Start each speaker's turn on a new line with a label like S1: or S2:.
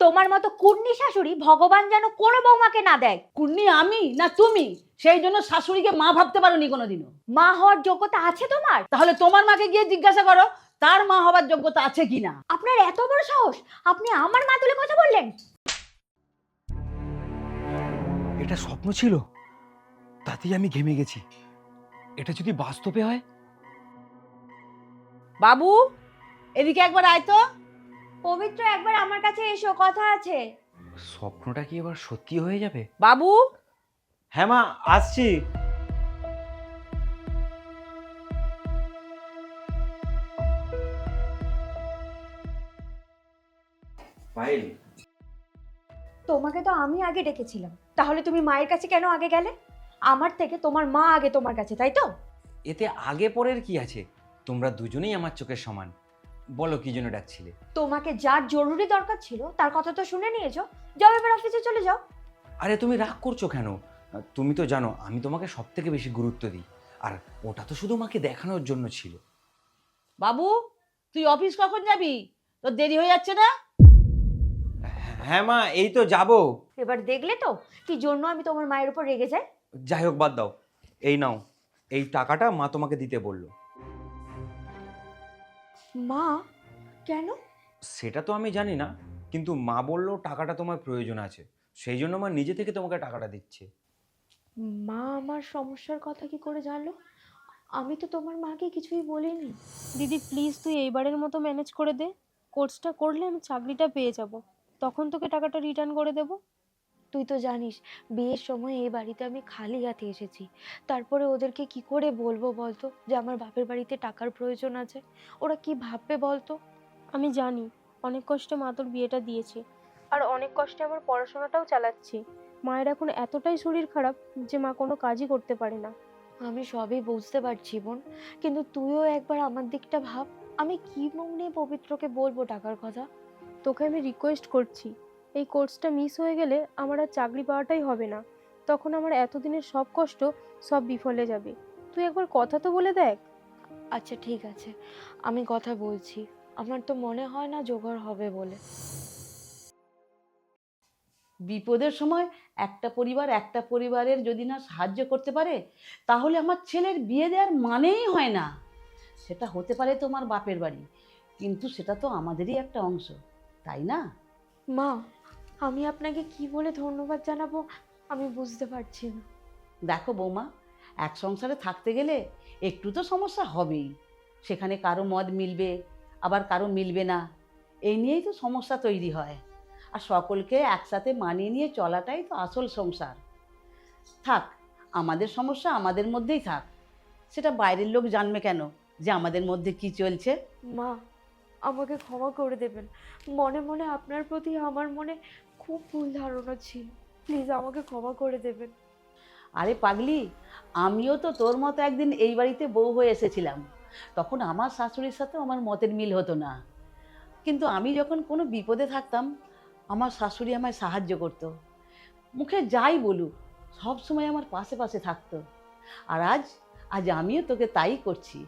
S1: তোমার মতো কুন্নি শাশুড়ি ভগবান যেন কোনো বৌমাকে না দেয়।
S2: কুন্নি আমি না তুমি? সেই জন্য শাশুড়িকে মা ভাবতে পারোনি কোনোদিনও।
S1: মা হওয়ার যোগ্যতা আছে তোমার?
S2: তাহলে তোমার মাকে গিয়ে জিজ্ঞাসা করো তার মা হবার যোগ্যতা আছে কিনা।
S1: আপনার এত বড় সাহস, আপনি আমার মা তুলে কথা বললেন?
S3: এটা স্বপ্ন ছিল, তাতেই আমি ঘেমে গেছি। এটা যদি বাস্তবে হয়।
S2: বাবু, এদিকে একবার আয় তো।
S1: পবিত্র, একবার আমার কাছে এসো, কথা আছে।
S3: স্বপ্নটা কি এবার সত্যি হয়ে যাবে?
S2: বাবু,
S4: হ্যাঁ মা, আসছি। পায়েল,
S1: তোমাকে তো আমি আগে ডেকেছিলাম, তাহলে তুমি মায়ের কাছে কেন আগে গেলে? আমার থেকে তোমার মা আগে তোমার কাছে, তাই তো?
S3: এতে আগে পরের কি আছে? তোমরা দুজনেই আমার চোখের সমান। বলো কি জন্য ডাকছিলে?
S1: তোমাকে যার জরুরি দরকার ছিল তার কথা তো শুনে নিয়েছো, যাও এবার অফিসে চলে যাও।
S3: আরে তুমি রাগ করছো কেন? তুমি তো জানো আমি তোমাকে সব থেকে বেশি গুরুত্ব দিই। আর ওটা তো শুধু মাকে দেখানোর জন্য ছিল।
S2: বাবু, তুই অফিস কখন যাবি? তোর দেরি হয়ে যাচ্ছে না?
S4: হ্যাঁ মা, এই তো যাবো।
S1: এবার দেখলে তো কি জন্য আমি তোমার মায়ের উপর রেগে যাই।
S4: যাই হোক, বাদ দাও। এই নাও, এই টাকাটা মা তোমাকে দিতে বললো।
S1: মা? কেন?
S3: সেটা তো আমি জানি না, কিন্তু মা বললো টাকাটা তোমার প্রয়োজন আছে, সেই জন্য মা নিজে থেকে তোমাকে টাকাটা দিচ্ছে।
S1: মা আমার সমস্যার কথা কি করে জানলো? আমি তো তোমার মাকে কিছুই বলিনি।
S5: দিদি প্লিজ তুই এইবারের মতো ম্যানেজ করে দে। কোর্সটা করলে আমি চাকরিটা পেয়ে যাব, তখন তোকে টাকাটা রিটার্ন করে দেব।
S1: তুই তো জানিস বিয়ের সময় এই বাড়িতে আমি খালি হাতে এসেছি, তারপরে ওদেরকে কি করে বলবো বলতো যে আমার বাপের বাড়িতে টাকার প্রয়োজন আছে? ওরা কি ভাববে বলতো?
S5: আমি জানি অনেক কষ্টে মা তোর বিয়েটা দিয়েছে, আর অনেক কষ্টে আমার পড়াশোনাটাও চালাচ্ছি। মায়ের এখন এতটাই শরীর খারাপ যে মা কোনো কাজই করতে পারে না।
S1: আমি সবই বুঝতে পারছি বোন, কিন্তু তুইও একবার আমার দিকটা ভাব। আমি কি মুখ নিয়ে পবিত্রকে বলবো টাকার কথা?
S5: তোকে আমি রিকোয়েস্ট করছি, এই কোর্সটা মিস হয়ে গেলে আমার আর চাকরি পাওয়াটাই হবে না। তখন আমার এতদিনের সব কষ্ট সব বিফলে যাবে। তুই একবার কথা তো বলে দেখ।
S1: আচ্ছা ঠিক আছে, আমি কথা বলছি। আমার তো মনে হয় না জোগাড় হবে বলে।
S2: বিপদের সময় একটা পরিবারের যদি না সাহায্য করতে পারে, তাহলে আমার ছেলের বিয়ে দেওয়ার মানেই হয় না। সেটা হতে পারে তোমার বাপের বাড়ি, কিন্তু সেটা তো আমাদেরই একটা অংশ, তাই না?
S1: মা, আমি আপনাকে কি বলে ধন্যবাদ জানাবো আমি বুঝতে পারছি না।
S2: দেখো বৌমা, এক সংসারে থাকতে গেলে একটু তো সমস্যা হবেই। সেখানে কারো মত মিলবে, আবার কারো মিলবে না। এই নিয়েই তো সমস্যা তৈরি হয়। আর সকলকে একসাথে মানিয়ে নিয়ে চলাটাই তো আসল সংসার। থাক, আমাদের সমস্যা আমাদের মধ্যেই থাক। সেটা বাইরের লোক জানবে কেন যে আমাদের মধ্যে কি চলছে?
S1: মা, আমাকে ক্ষমা করে দেবেন। মনে মনে আপনার প্রতি আমার মনে খুব ভুল ধারণা ছিল, প্লিজ আমাকে ক্ষমা করে দেবেন।
S2: আরে পাগলি, আমিও তো তোর মতো একদিন এই বাড়িতে বউ হয়ে এসেছিলাম। তখন আমার শাশুড়ির সাথে আমার মতের মিল হতো না, কিন্তু আমি যখন কোনো বিপদে থাকতাম আমার শাশুড়ি আমায় সাহায্য করতো। মুখে যাই বলুক, সব সময় আমার পাশে পাশে থাকতো। আর আজ আজ আমিও তোকে তাই করছি।